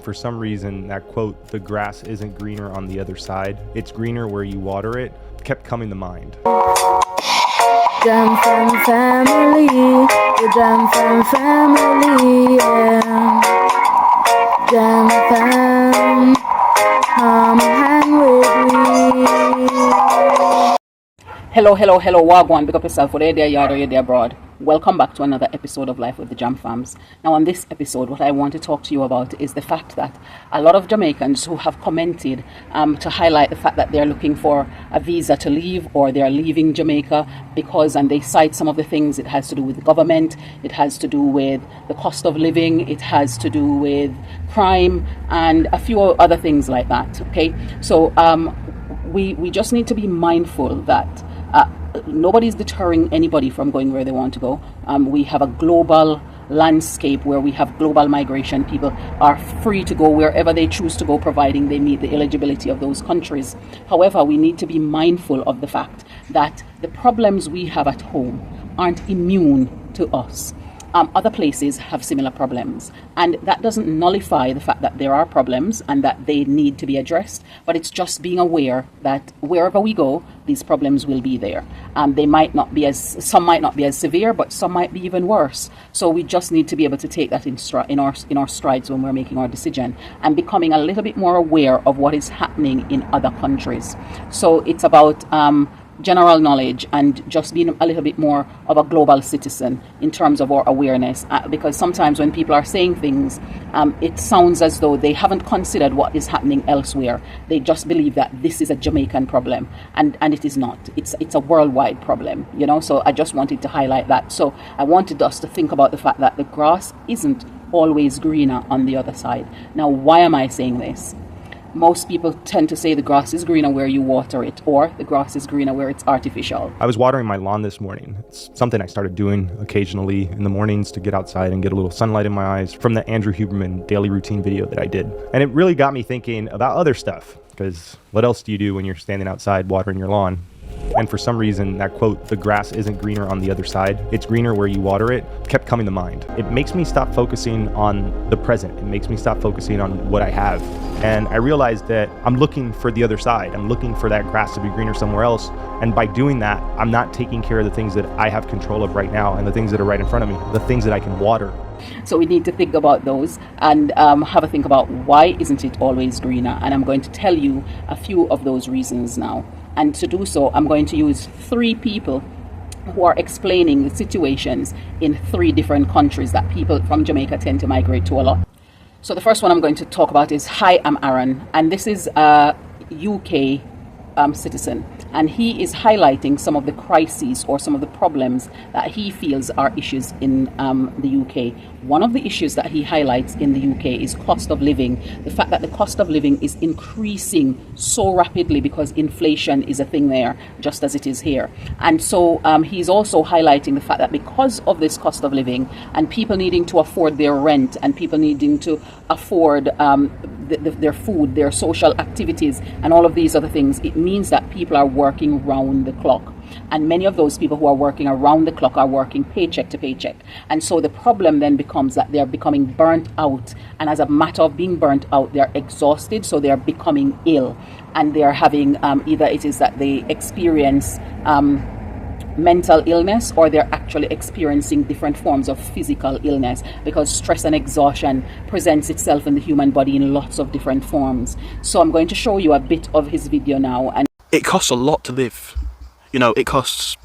For some reason, that quote, "the grass isn't greener on the other side, it's greener where you water it," kept coming to mind. Jam from family, the Jam from family, yeah. Jam fam, come hang with me. Hello, Wagwan, pick up yourself, whether you're there yard or you're there abroad. Welcome back to another episode of Life with the Jam Fams. Now on this episode, what I want to talk to you about is the fact that a lot of Jamaicans who have commented to highlight the fact that they're looking for a visa to leave or they're leaving Jamaica because, and they cite some of the things, it has to do with the government, it has to do with the cost of living, it has to do with crime and a few other things like that, okay? So we just need to be mindful that nobody's deterring anybody from going where they want to go. We have a global landscape where we have global migration. People are free to go wherever they choose to go, providing they meet the eligibility of those countries. However, we need to be mindful of the fact that the problems we have at home aren't immune to us. Other places have similar problems, and that doesn't nullify the fact that there are problems and that they need to be addressed, but it's just being aware that wherever we go, these problems will be there. They might not be some might not be as severe, but some might be even worse. So we just need to be able to take that in our strides when we're making our decision and becoming a little bit more aware of what is happening in other countries. So it's about general knowledge and just being a little bit more of a global citizen in terms of our awareness, because sometimes when people are saying things, it sounds as though they haven't considered what is happening elsewhere. They just believe that this is a Jamaican problem, and it is not. It's a worldwide problem, you know. So I just wanted to highlight that. So I wanted us to think about the fact that the grass isn't always greener on the other side. Now, why am I saying this? Most people tend to say the grass is greener where you water it, or the grass is greener where it's artificial. I was watering my lawn this morning. It's something I started doing occasionally in the mornings to get outside and get a little sunlight in my eyes from the Andrew Huberman daily routine video that I did. And it really got me thinking about other stuff, because what else do you do when you're standing outside watering your lawn? And for some reason, that quote, "the grass isn't greener on the other side, it's greener where you water it," kept coming to mind. It makes me stop focusing on the present. It makes me stop focusing on what I have. And I realized that I'm looking for the other side. I'm looking for that grass to be greener somewhere else. And by doing that, I'm not taking care of the things that I have control of right now and the things that are right in front of me, the things that I can water. So we need to think about those and have a think about why isn't it always greener? And I'm going to tell you a few of those reasons now. And to do so, I'm going to use 3 people who are explaining the situations in 3 different countries that people from Jamaica tend to migrate to a lot. So the first one I'm going to talk about is, hi, I'm Aaron, and this is a UK citizen, and he is highlighting some of the crises or some of the problems that he feels are issues in the UK. One of the issues that he highlights in the UK is cost of living. The fact that the cost of living is increasing so rapidly because inflation is a thing there, just as it is here. And so he's also highlighting the fact that because of this cost of living and people needing to afford their rent and people needing to afford their food, their social activities, and all of these other things, it means that people are working round the clock. And many of those people who are working around the clock are working paycheck to paycheck. And so the problem then becomes that they're becoming burnt out. And as a matter of being burnt out, they're exhausted, so they're becoming ill. And they're having either it is that they experience mental illness, or they're actually experiencing different forms of physical illness, because stress and exhaustion presents itself in the human body in lots of different forms. So I'm going to show you a bit of his video now. And it costs a lot to live. You know, it costs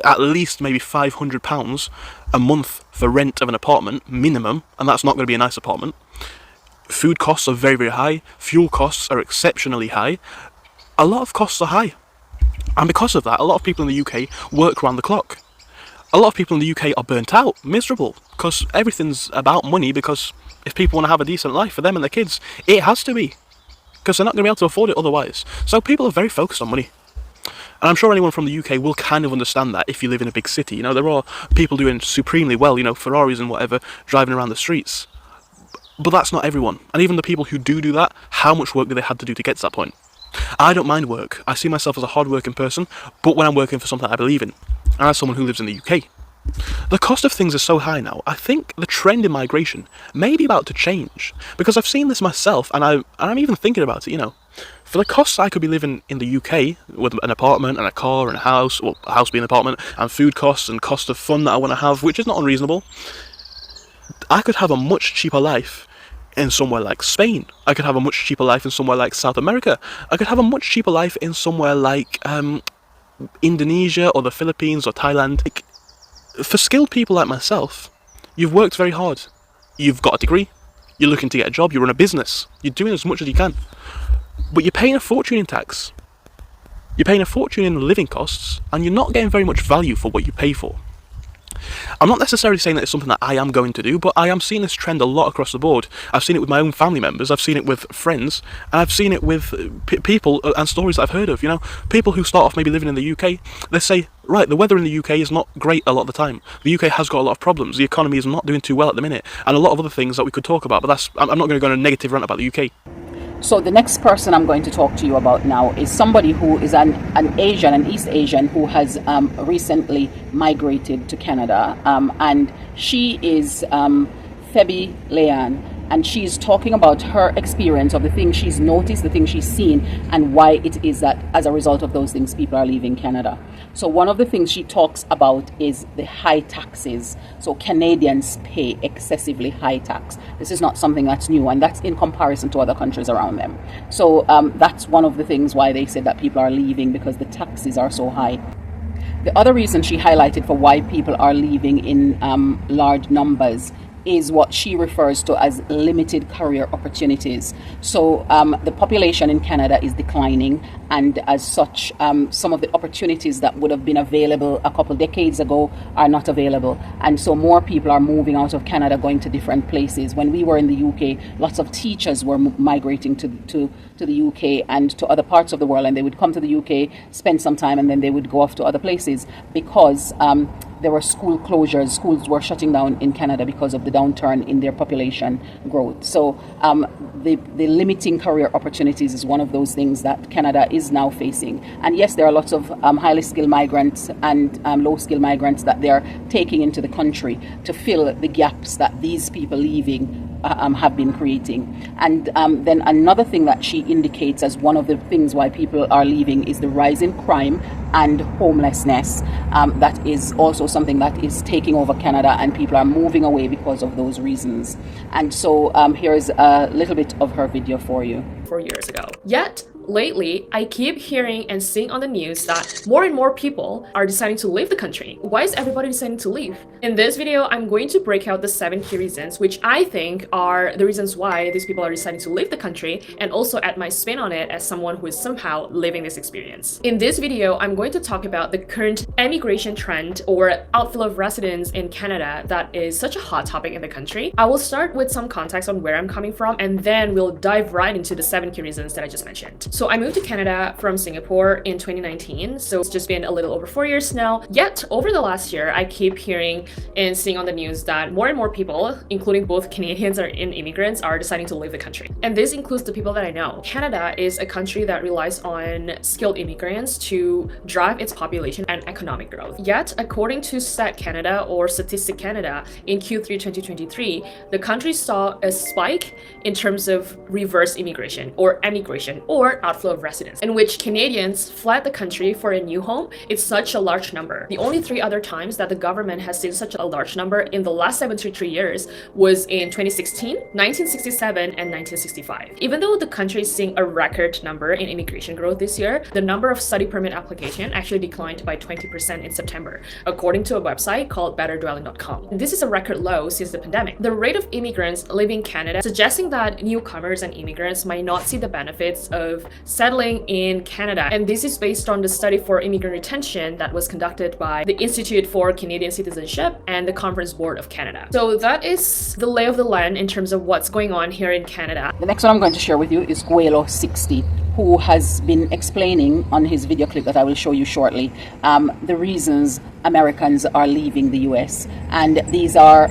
at least maybe £500 a month for rent of an apartment, minimum, and that's not going to be a nice apartment. Food costs are very, very high. Fuel costs are exceptionally high. A lot of costs are high. And because of that, a lot of people in the UK work round the clock. A lot of people in the UK are burnt out, miserable, because everything's about money, because if people want to have a decent life for them and their kids, it has to be, because they're not going to be able to afford it otherwise. So people are very focused on money. And I'm sure anyone from the UK will kind of understand that if you live in a big city. You know, there are people doing supremely well, you know, Ferraris and whatever, driving around the streets. But that's not everyone. And even the people who do that, how much work do they have to do to get to that point? I don't mind work. I see myself as a hard-working person, but when I'm working for something I believe in, and as someone who lives in the UK, The cost of things is so high now. I think the trend in migration may be about to change, because I've seen this myself, and I'm even thinking about it. For the costs I could be living in the UK with an apartment and a car and a house, well, a house being an apartment, and food costs and cost of fun that I want to have, which is not unreasonable, I could have a much cheaper life in somewhere like Spain. I could have a much cheaper life in somewhere like South America. I could have a much cheaper life in somewhere like Indonesia or the Philippines or Thailand. For skilled people like myself, you've worked very hard. You've got a degree. You're looking to get a job. You run a business. You're doing as much as you can. But you're paying a fortune in tax. You're paying a fortune in living costs, and you're not getting very much value for what you pay for. I'm not necessarily saying that it's something that I am going to do, but I am seeing this trend a lot across the board. I've seen it with my own family members, I've seen it with friends, and I've seen it with people and stories that I've heard of. People who start off maybe living in the UK, they say, right, the weather in the UK is not great a lot of the time. The UK has got a lot of problems. The economy is not doing too well at the minute, and a lot of other things that we could talk about, but I'm not going to go on a negative rant about the UK. So the next person I'm going to talk to you about now is somebody who is an East Asian, who has recently migrated to Canada, and she is Febi Leanne, and she's talking about her experience of the things she's noticed, the things she's seen, and why it is that as a result of those things people are leaving Canada. So one of the things she talks about is the high taxes. So Canadians pay excessively high tax. This is not something that's new, and that's in comparison to other countries around them. So that's one of the things why they said that people are leaving, because the taxes are so high. The other reason she highlighted for why people are leaving in large numbers is what she refers to as limited career opportunities. So the population in Canada is declining, and as such, some of the opportunities that would have been available a couple decades ago are not available. And so more people are moving out of Canada, going to different places. When we were in the UK, lots of teachers were migrating to the UK and to other parts of the world, and they would come to the UK, spend some time, and then they would go off to other places because there were school closures. Schools were shutting down in Canada because of the downturn in their population growth. So the limiting career opportunities is one of those things that Canada is now facing. And yes, there are lots of highly skilled migrants and low skilled migrants that they're taking into the country to fill the gaps that these people leaving have been creating. And then another thing that she indicates as one of the things why people are leaving is the rise in crime and homelessness. That is also something that is taking over Canada, and people are moving away because of those reasons. And so here's a little bit of her video for you. 4 years ago. Yet, lately, I keep hearing and seeing on the news that more and more people are deciding to leave the country. Why is everybody deciding to leave? In this video, I'm going to break out the 7 key reasons, which I think are the reasons why these people are deciding to leave the country, and also add my spin on it as someone who is somehow living this experience. In this video, I'm going to talk about the current emigration trend or outflow of residents in Canada that is such a hot topic in the country. I will start with some context on where I'm coming from, and then we'll dive right into the 7 key reasons that I just mentioned. So I moved to Canada from Singapore in 2019, so it's just been a little over 4 years now. Yet, over the last year, I keep hearing and seeing on the news that more and more people, including both Canadians and immigrants, are deciding to leave the country. And this includes the people that I know. Canada is a country that relies on skilled immigrants to drive its population and economic growth. Yet, according to Stat Canada or Statistic Canada, in Q3 2023, the country saw a spike in terms of reverse immigration or emigration or outflow of residents, in which Canadians fled the country for a new home. It's such a large number. The only 3 other times that the government has seen such a large number in the last 73 years was in 2016, 1967, and 1965. Even though the country is seeing a record number in immigration growth this year, the number of study permit application actually declined by 20% in September, according to a website called betterdwelling.com. This is a record low since the pandemic. The rate of immigrants leaving Canada, suggesting that newcomers and immigrants might not see the benefits of settling in Canada. And this is based on the study for immigrant retention that was conducted by the Institute for Canadian Citizenship and the Conference Board of Canada. So that is the lay of the land in terms of what's going on here in Canada. The next one I'm going to share with you is Guelo60, who has been explaining on his video clip that I will show you shortly the reasons Americans are leaving the US. And these are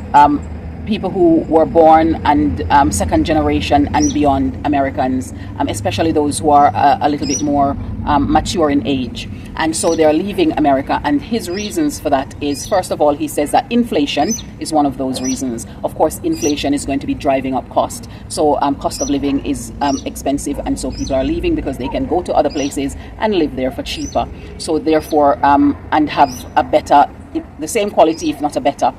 people who were born and second generation and beyond Americans, especially those who are a little bit more mature in age. And so they're leaving America. And his reasons for that is, first of all, he says that inflation is one of those reasons. Of course, inflation is going to be driving up cost. So cost of living is expensive. And so people are leaving because they can go to other places and live there for cheaper. So therefore, and have a better, the same quality, if not a better,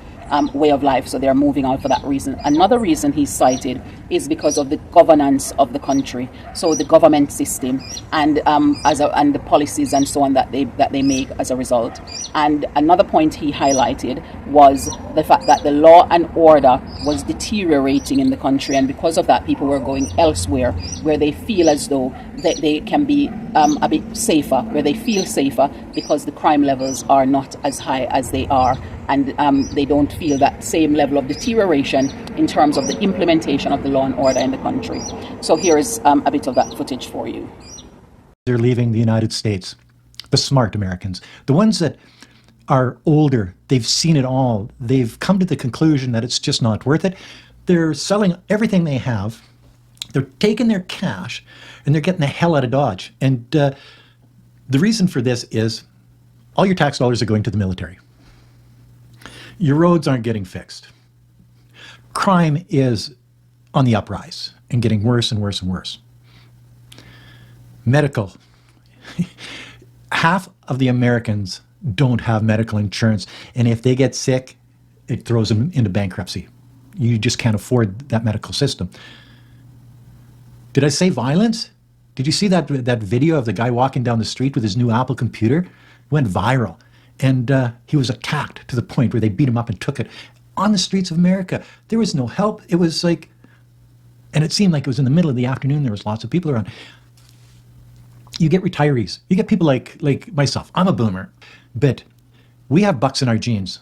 way of life. So they're moving out for that reason. Another reason he cited is because of the governance of the country, so the government system and and the policies and so on that they make as a result. And another point he highlighted was the fact that the law and order was deteriorating in the country, and because of that, people were going elsewhere where they feel as though that they can be a bit safer, where they feel safer because the crime levels are not as high as they are, and they don't feel that same level of deterioration in terms of the implementation of the law and order in the country. So here's a bit of that footage for you. They're leaving the United States, the smart Americans, the ones that are older, they've seen it all, they've come to the conclusion that it's just not worth it. They're selling everything they have, they're taking their cash, and they're getting the hell out of Dodge. And the reason for this is all your tax dollars are going to the military. Your roads aren't getting fixed. Crime is on the uprise and getting worse and worse and worse. Medical. Half of the Americans don't have medical insurance, and if they get sick, it throws them into bankruptcy. You just can't afford that medical system. Did I say violence? Did you see that video of the guy walking down the street with his new Apple computer? It went viral. And he was attacked to the point where they beat him up and took it on the streets of America. There was no help. It was like, and it seemed like it was in the middle of the afternoon. There was lots of people around. You get retirees. You get people like myself. I'm a boomer. But we have bucks in our jeans.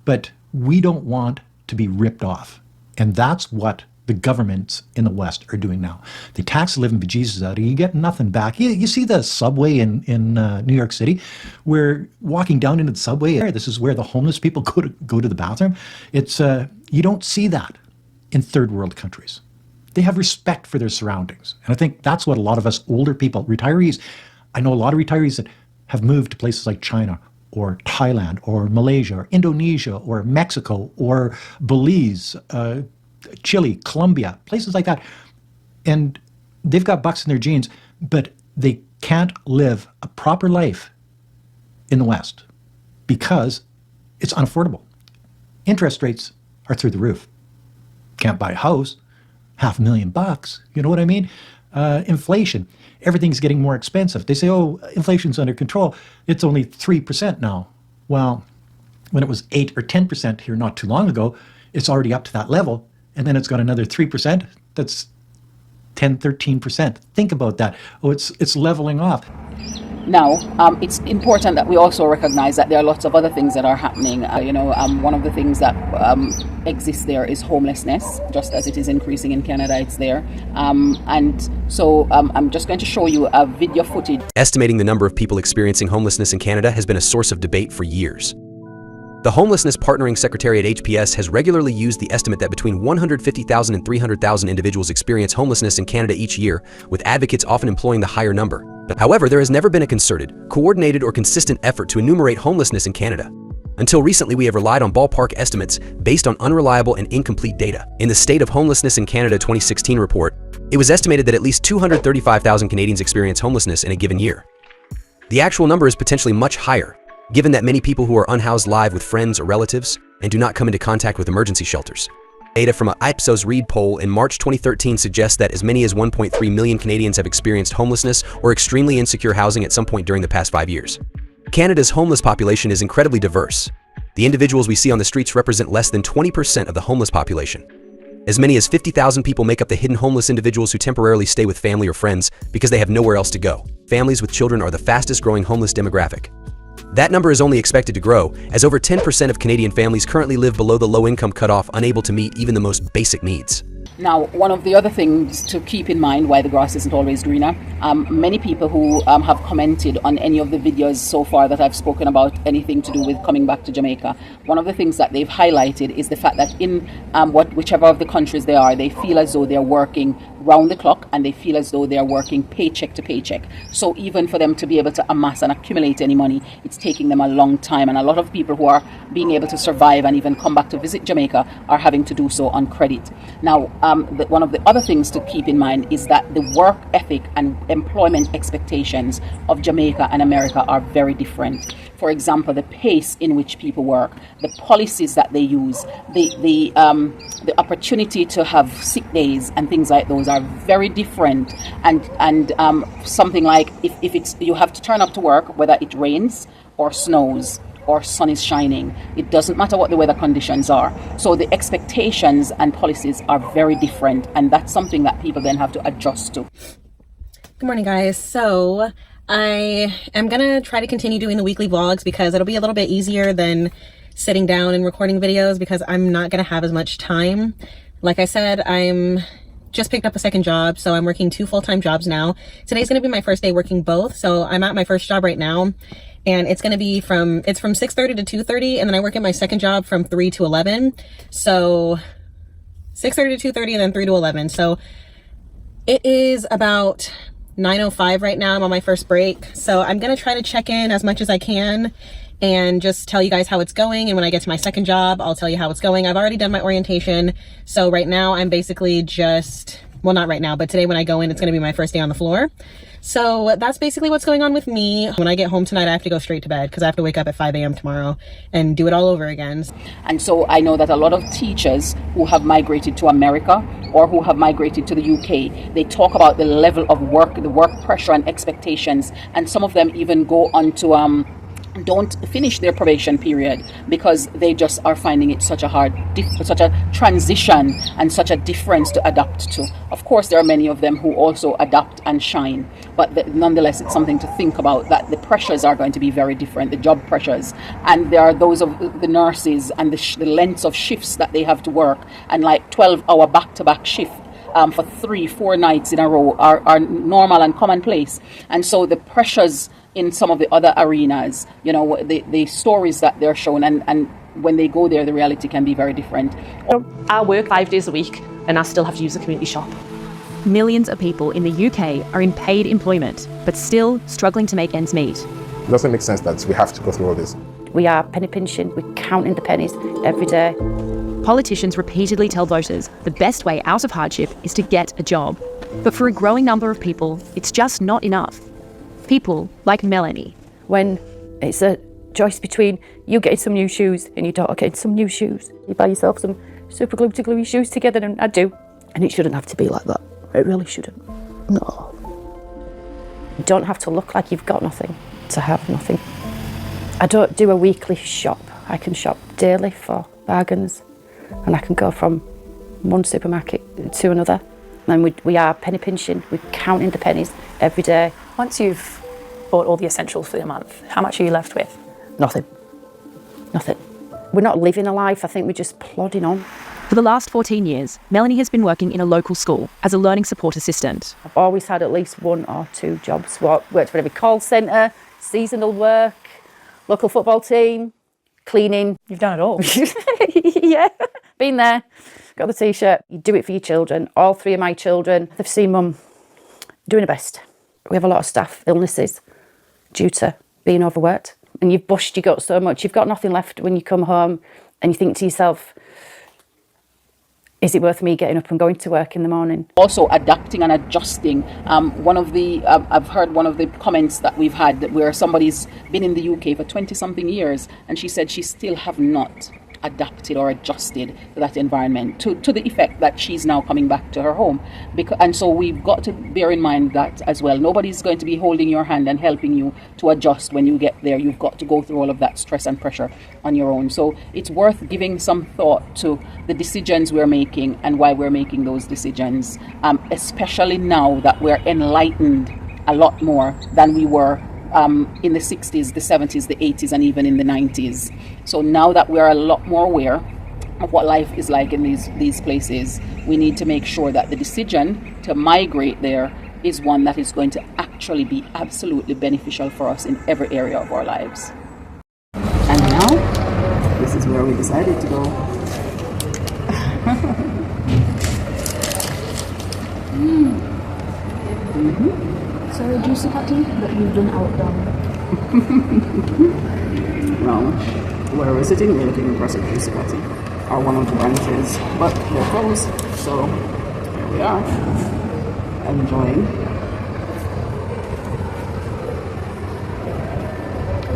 But we don't want to be ripped off. And that's what the governments in the West are doing now. They tax the living bejesus out of you. You get nothing back. You see the subway in New York City, where walking down into the subway, this is where the homeless people go to the bathroom. It's you don't see that in third world countries. They have respect for their surroundings. And I think that's what a lot of us older people, retirees, I know a lot of retirees that have moved to places like China or Thailand or Malaysia or Indonesia or Mexico or Belize, Chile, Colombia, places like that. And they've got bucks in their jeans, but they can't live a proper life in the West because it's unaffordable. Interest rates are through the roof. Can't buy a house, $500,000, you know what I mean? Inflation, everything's getting more expensive. They say, oh, inflation's under control. It's only 3% now. Well, when it was 8 or 10% here not too long ago, it's already up to that level. And then it's got another 3%. That's 10, 13%. Think about that. Oh, it's leveling off. Now, it's important that we also recognize that there are lots of other things that are happening. One of the things that exists there is homelessness. Just as it is increasing in Canada, it's there. And so I'm just going to show you a video footage. Estimating the number of people experiencing homelessness in Canada has been a source of debate for years. The Homelessness Partnering Secretariat HPS has regularly used the estimate that between 150,000 and 300,000 individuals experience homelessness in Canada each year, with advocates often employing the higher number. However, there has never been a concerted, coordinated, or consistent effort to enumerate homelessness in Canada. Until recently, we have relied on ballpark estimates based on unreliable and incomplete data. In the State of Homelessness in Canada 2016 report, it was estimated that at least 235,000 Canadians experience homelessness in a given year. The actual number is potentially much higher, given that many people who are unhoused live with friends or relatives and do not come into contact with emergency shelters. Data from a Ipsos Reid poll in March 2013 suggests that as many as 1.3 million Canadians have experienced homelessness or extremely insecure housing at some point during the past 5 years. Canada's homeless population is incredibly diverse. The individuals we see on the streets represent less than 20% of the homeless population. As many as 50,000 people make up the hidden homeless individuals who temporarily stay with family or friends because they have nowhere else to go. Families with children are the fastest growing homeless demographic. That number is only expected to grow, as over 10% of Canadian families currently live below the low-income cutoff, unable to meet even the most basic needs. Now, one of the other things to keep in mind why the grass isn't always greener, many people who have commented on any of the videos so far that I've spoken about anything to do with coming back to Jamaica, one of the things that they've highlighted is the fact that in whichever of the countries they are, they feel as though they're working round the clock and they feel as though they're working paycheck to paycheck. So even for them to be able to amass and accumulate any money, it's taking them a long time. And a lot of people who are being able to survive and even come back to visit Jamaica are having to do so on credit. Now, one of the other things to keep in mind is that the work ethic and employment expectations of Jamaica and America are very different. For example, the pace in which people work, the policies that they use, the opportunity to have sick days and things like those are very different. And something like if it's you have to turn up to work, whether it rains or snows or sun is shining, it doesn't matter what the weather conditions are. So the expectations and policies are very different, and that's something that people then have to adjust to. Good morning, guys. So I am gonna try to continue doing the weekly vlogs because it'll be a little bit easier than sitting down and recording videos because I'm not gonna have as much time. Like I said, I'm just picked up a second job, so I'm working 2 full-time jobs now. Today's gonna be my first day working both, so I'm at my first job right now. And it's going to be from 6:30 to 2:30. And then I work at my second job from 3 to 11. So 6:30 to 2:30 and then 3 to 11. So it is about 9:05 right now. I'm on my first break. So I'm going to try to check in as much as I can and just tell you guys how it's going. And when I get to my second job, I'll tell you how it's going. I've already done my orientation. So right now I'm basically just, well, not right now, but today when I go in, it's going to be my first day on the floor. So that's basically what's going on with me. When I get home tonight, I have to go straight to bed because I have to wake up at 5 a.m. tomorrow and do it all over again. And so I know that a lot of teachers who have migrated to America or who have migrated to the UK, they talk about the level of work, the work pressure and expectations. And some of them even go on to don't finish their probation period because they just are finding it such a transition and such a difference to adapt to. Of course, there are many of them who also adapt and shine, but nonetheless, it's something to think about that the pressures are going to be very different, the job pressures, and there are those of the nurses and the lengths of shifts that they have to work, and like 12-hour back-to-back shift for 3-4 nights in a row are normal and commonplace. And so the pressures in some of the other arenas, you know, the stories that they're shown, and when they go there, the reality can be very different. I work 5 days a week and I still have to use the community shop. Millions of people in the UK are in paid employment, but still struggling to make ends meet. It doesn't make sense that we have to go through all this. We are penny pinching, we're counting the pennies every day. Politicians repeatedly tell voters the best way out of hardship is to get a job. But for a growing number of people, it's just not enough. People like Melanie. When it's a choice between you getting some new shoes and your daughter getting some new shoes, you buy yourself some super glue to glue your shoes together, and I do. And it shouldn't have to be like that. It really shouldn't. No. You don't have to look like you've got nothing to have nothing. I don't do a weekly shop. I can shop daily for bargains, and I can go from one supermarket to another. And we are penny pinching, we're counting the pennies every day. Once you've bought all the essentials for the month, how much are you left with? Nothing. We're not living a life, I think we're just plodding on. For the last 14 years, Melanie has been working in a local school as a learning support assistant. I've always had at least 1 or 2 jobs. Worked for every call centre, seasonal work, local football team, cleaning. You've done it all. Yeah, been there, got the t-shirt. You do it for your children. All 3 of my children, they've seen mum doing her best. We have a lot of staff illnesses due to being overworked. And you've bushed your gut so much, you've got nothing left when you come home, and you think to yourself, is it worth me getting up and going to work in the morning? Also adapting and adjusting. I've heard one of the comments that we've had where somebody's been in the UK for 20-something years, and she said she still have not adapted or adjusted to that environment to the effect that she's now coming back to her home. And so we've got to bear in mind that as well. Nobody's going to be holding your hand and helping you to adjust when you get there. You've got to go through all of that stress and pressure on your own. So it's worth giving some thought to the decisions we're making and why we're making those decisions, especially now that we're enlightened a lot more than we were in the 60s, the 70s, the 80s, and even in the 90s. So now that we're a lot more aware, of what life is like in these places, we need to make sure that the decision to migrate there is one that is going to actually be absolutely beneficial for us in every area of our lives. And now, this is where we decided to go. Sorry, juicy patty, but you've done outdone. Well, where we're sitting, we're looking across at juicy patty, or one of the branches, but they're closed, so here we are, enjoying.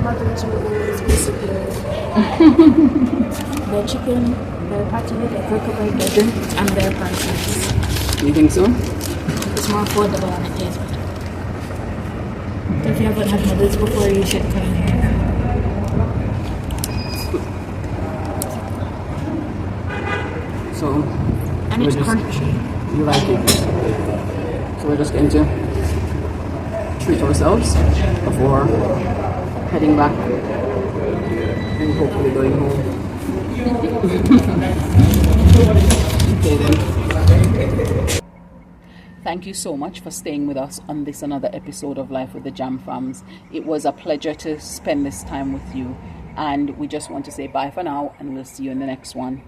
Mother's rolls, basically. Their chicken, their patty, their coconut, their drink, and their prices. You think so? It's more affordable and it tastes better. If you haven't had mothers before, you should come in here. So, And it's crunchy. You like it? So we're just going to treat ourselves before heading back and hopefully going home. Okay then. Thank you so much for staying with us on this another episode of Life with the Jam Fams. It was a pleasure to spend this time with you, and we just want to say bye for now, and we'll see you in the next one.